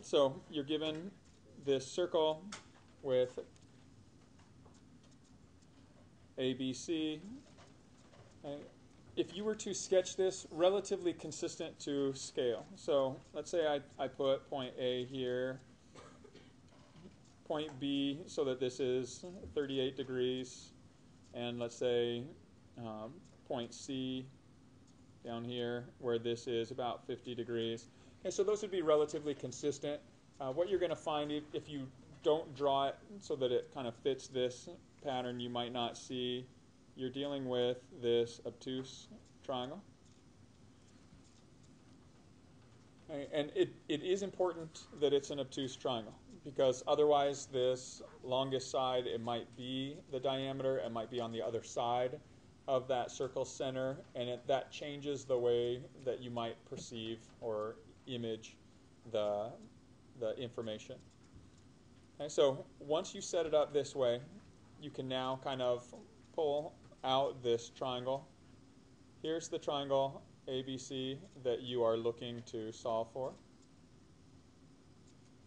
So you're given this circle with ABC. If you were to sketch this relatively consistent to scale, so let's say I put point A here, point B, so that this is 38 degrees, and let's say point C down here where this is about 50 degrees. Okay, so those would be relatively consistent. What you're going to find if you don't draw it so that it kind of fits this pattern, you might not see you're dealing with this obtuse triangle. Okay, and it is important that it's an obtuse triangle, because otherwise this longest side, it might be the diameter, it might be on the other side of that circle center, and that changes the way that you might perceive or image the information. Okay, so once you set it up this way, you can now kind of pull out this triangle. Here's the triangle ABC that you are looking to solve for.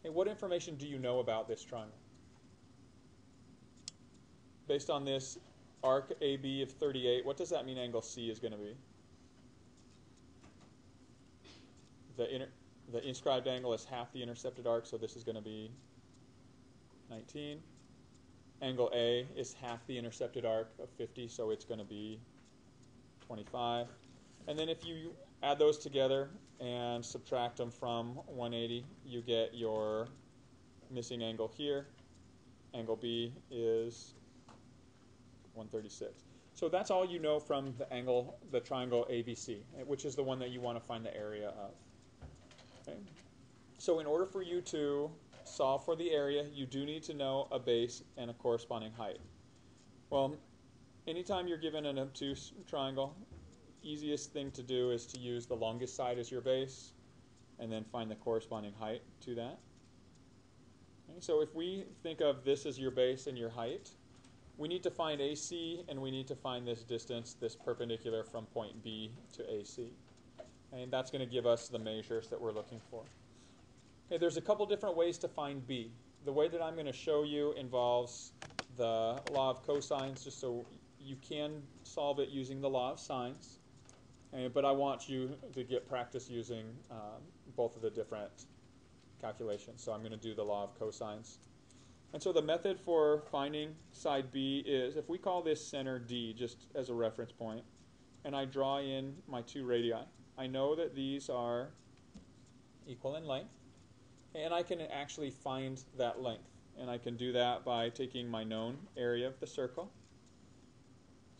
Okay, what information do you know about this triangle? Based on this arc AB of 38, what does that mean angle C is going to be? The inscribed angle is half the intercepted arc, so this is going to be 19. Angle A is half the intercepted arc of 50, so it's going to be 25. And then if you add those together and subtract them from 180, you get your missing angle here. Angle B is 136. So that's all you know from the triangle ABC, which is the one that you want to find the area of. Okay. So in order for you to solve for the area, you do need to know a base and a corresponding height. Well, anytime you're given an obtuse triangle, easiest thing to do is to use the longest side as your base and then find the corresponding height to that. Okay, so if we think of this as your base and your height, we need to find AC, and we need to find this distance, this perpendicular from point B to AC. And that's going to give us the measures that we're looking for. Okay, there's a couple different ways to find B. The way that I'm going to show you involves the law of cosines, just so you can solve it using the law of sines. But I want you to get practice using both of the different calculations. So I'm going to do the law of cosines. And so the method for finding side B is, if we call this center D just as a reference point, and I draw in my two radii, I know that these are equal in length, and I can actually find that length. And I can do that by taking my known area of the circle.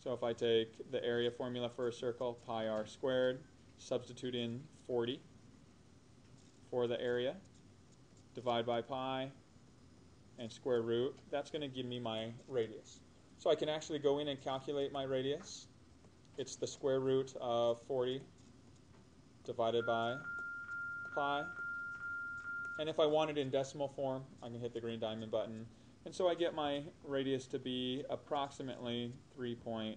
So if I take the area formula for a circle, pi r squared, substitute in 40 for the area, divide by pi, and square root, that's going to give me my radius. So I can actually go in and calculate my radius. It's the square root of 40 divided by pi. And if I want it in decimal form, I can hit the green diamond button. And so I get my radius to be approximately 3.6.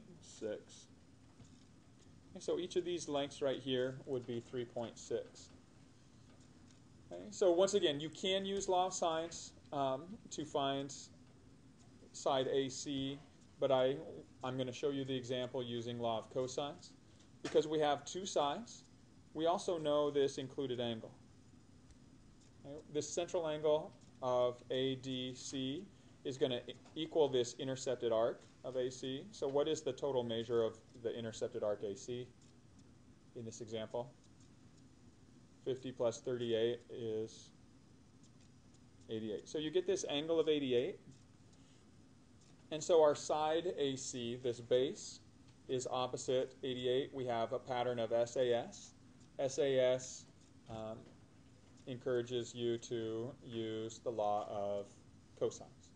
And so each of these lengths right here would be 3.6. Okay, so once again, you can use law of sines to find side AC, but I'm going to show you the example using law of cosines. Because we have two sides, we also know this included angle. Okay, this central angle of ADC is going to equal this intercepted arc of AC. So what is the total measure of the intercepted arc AC in this example? 50 plus 38 is 88. So you get this angle of 88. And so our side AC, this base, is opposite 88. We have a pattern of SAS. SAS encourages you to use the law of cosines.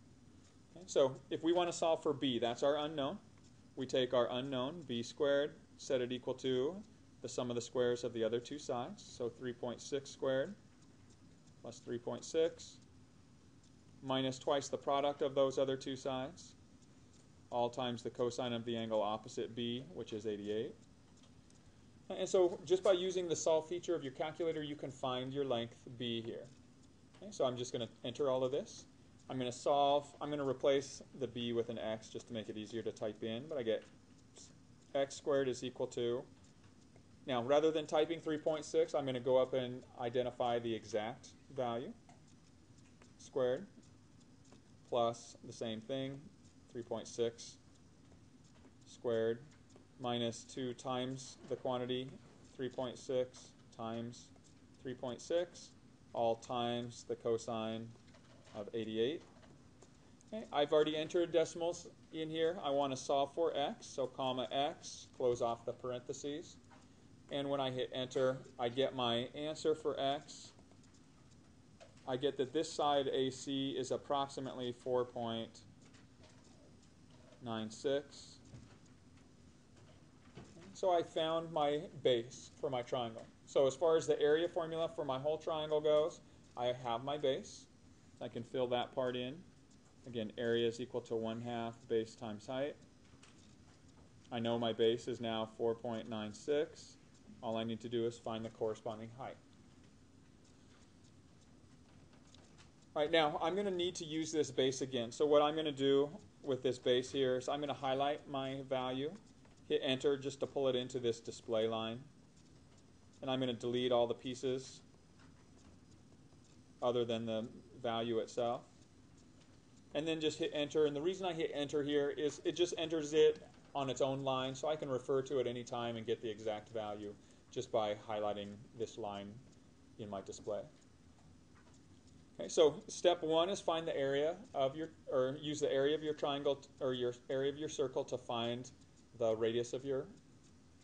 Okay, so if we want to solve for B, that's our unknown. We take our unknown, B squared, set it equal to the sum of the squares of the other two sides. So 3.6 squared plus 3.6 minus twice the product of those other two sides, all times the cosine of the angle opposite B, which is 88. And so just by using the solve feature of your calculator, you can find your length B here. Okay, so I'm just going to enter all of this. I'm going to replace the b with an x just to make it easier to type in, but I get x squared is equal to, now rather than typing 3.6, I'm going to go up and identify the exact value, squared, plus the same thing, 3.6 squared, minus 2 times the quantity, 3.6 times 3.6, all times the cosine of 88. Okay, I've already entered decimals in here. I want to solve for x, so comma x, close off the parentheses. And when I hit enter, I get my answer for x. I get that this side AC is approximately 4.96. So I found my base for my triangle. So as far as the area formula for my whole triangle goes, I have my base. I can fill that part in. Again, area is equal to 1/2 base times height. I know my base is now 4.96. All I need to do is find the corresponding height. All right, now I'm going to need to use this base again. So what I'm going to do with this base here is I'm going to highlight my value, hit enter just to pull it into this display line, and I'm going to delete all the pieces other than the value itself. And then just hit enter, and the reason I hit enter here is it just enters it on its own line, so I can refer to it any time and get the exact value just by highlighting this line in my display. Okay, so step 1 is find the area of your, or use the area of your triangle or your area of your circle to find the radius of your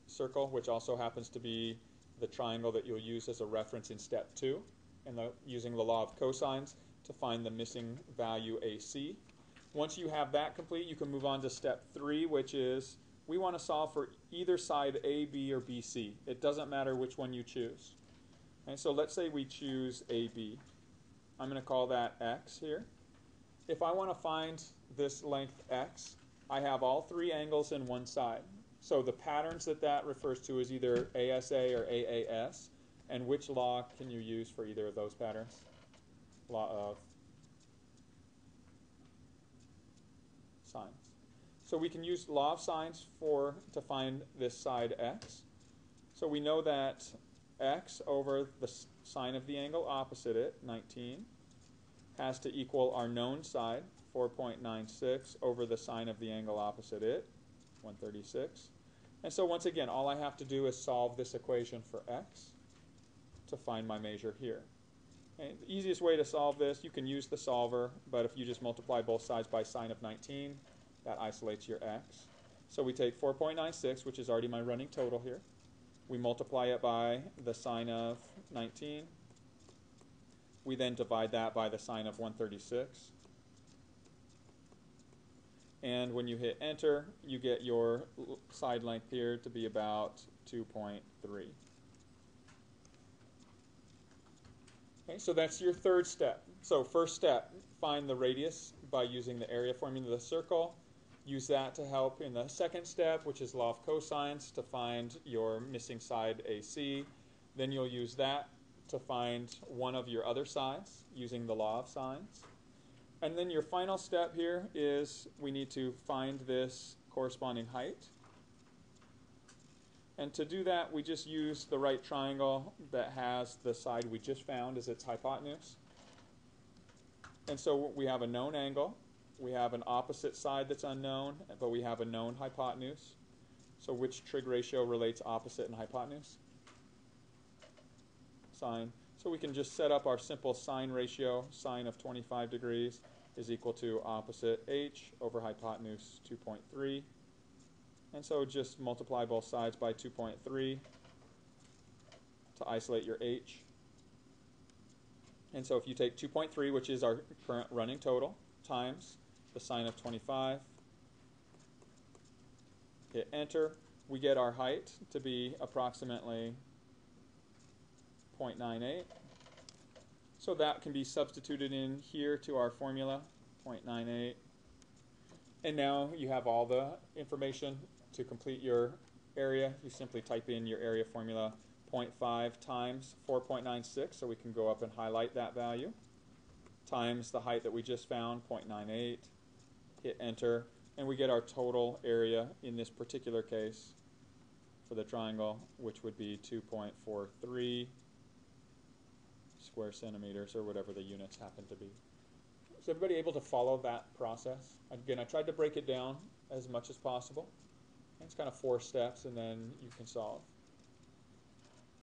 circle, which also happens to be the triangle that you'll use as a reference in step 2, and using the law of cosines to find the missing value AC. Once you have that complete, you can move on to step 3, which is we want to solve for either side A, B, or BC. It doesn't matter which one you choose. Okay, so let's say we choose AB. I'm going to call that x here. If I want to find this length x, I have all 3 angles in one side. So the patterns that refers to is either ASA or AAS. And which law can you use for either of those patterns? Law of sines. So we can use law of sines to find this side x. So we know that x over the sine of the angle opposite it, 19, has to equal our known side, 4.96, over the sine of the angle opposite it, 136. And so once again, all I have to do is solve this equation for x to find my measure here. Okay, the easiest way to solve this, you can use the solver, but if you just multiply both sides by sine of 19, that isolates your x. So we take 4.96, which is already my running total here. We multiply it by the sine of 19. We then divide that by the sine of 136. And when you hit enter, you get your side length here to be about 2.3. Okay, so that's your third step. So first step, find the radius by using the area formula of the circle. Use that to help in the second step, which is law of cosines, to find your missing side AC. Then you'll use that to find one of your other sides using the law of sines. And then your final step here is we need to find this corresponding height. And to do that, we just use the right triangle that has the side we just found as its hypotenuse. And so we have a known angle. We have an opposite side that's unknown, but we have a known hypotenuse. So which trig ratio relates opposite and hypotenuse? Sine. So we can just set up our simple sine ratio. Sine of 25 degrees is equal to opposite h over hypotenuse 2.3. And so just multiply both sides by 2.3 to isolate your h. And so if you take 2.3, which is our current running total, times the sine of 25, hit enter, we get our height to be approximately 0.98. So that can be substituted in here to our formula, 0.98. And now you have all the information to complete your area. You simply type in your area formula, 0.5 times 4.96, so we can go up and highlight that value. times the height that we just found, 0.98. Hit enter, and we get our total area in this particular case for the triangle, which would be 2.43 square centimeters, or whatever the units happen to be. Is everybody able to follow that process? Again, I tried to break it down as much as possible. It's kind of 4 steps, and then you can solve.